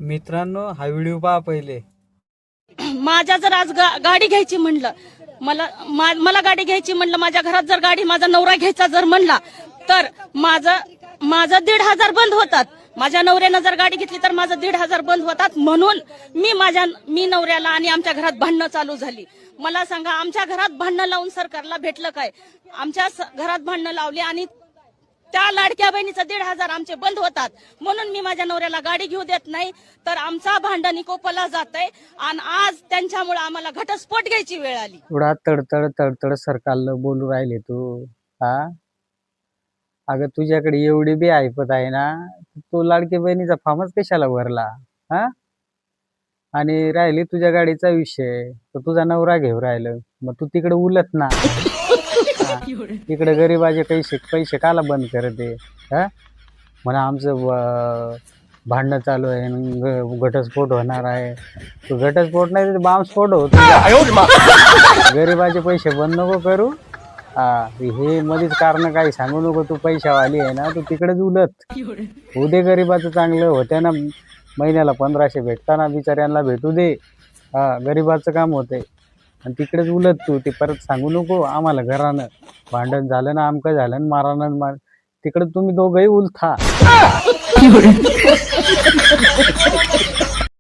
मित्रांनो, हा व्हिडिओ पहा पहिले. माझ्या जर आज गाडी घ्यायची म्हणलं, मला गाडी घ्यायची म्हणलं, माझ्या घरात जर गाडी माझा नवरा घ्यायचा जर म्हणला तर माझं 1,500 बंद होतात. माझ्या नवऱ्यानं जर गाडी घेतली तर माझं 1,500 बंद होतात. म्हणून मी नवऱ्याला आणि आमच्या घरात भांडणं चालू झाली. मला सांगा, आमच्या घरात भांडणं लावून सरकारला भेटलं काय? आमच्या घरात भांडणं लावली आणि त्या लाडक्या बहिणीचं 1,500 आमचे बंद होतात. म्हणून मी माझ्या नवऱ्याला गाडी घेऊ देत नाही. तर आमचा भांडण इकोपला जातंय आणि आज त्यांच्यामुळे आम्हाला घटस्फोट घ्यायची वेळ आली. थोडा तडतड सरकारला बोलू राहिले तू. हा, अगं तुझ्याकडे एवढी बी ऐपत आहे ना, तो लाडकी बहिणीचा फॉर्मच कशाला भरला? हा, आणि राहिली तुझ्या गाडीचा विषय, तर तुझा नवरा घेऊ राहिलं, मग तू तिकडे उलट ना. तिकडे गरीबाचे पैसे काला बंद करते? हा, म्हणा आमचं भांडणं चालू आहे, घटस्फोट होणार आहे. तो घटस्फोट नाही तर बॉम्बस्फोट होतो. गरीबाचे पैसे बंद नको करू. हा, हे मध्येच कारण काही सांगू नको. तू पैशावाली आहे ना, तू तिकडेच उलट. उदे गरीबाचं चांगलं होत्या ना, महिन्याला 1,500 भेटताना बिचाऱ्यांना भेटू दे. हा, गरीबाचं काम होतंय आणि तिकडेच उलट तू. ते परत सांगू नको आम्हाला घरानं भांडण झालं ना, आमकं झालं ना, मारानं तिकडे तुम्ही दोघंही उलथा.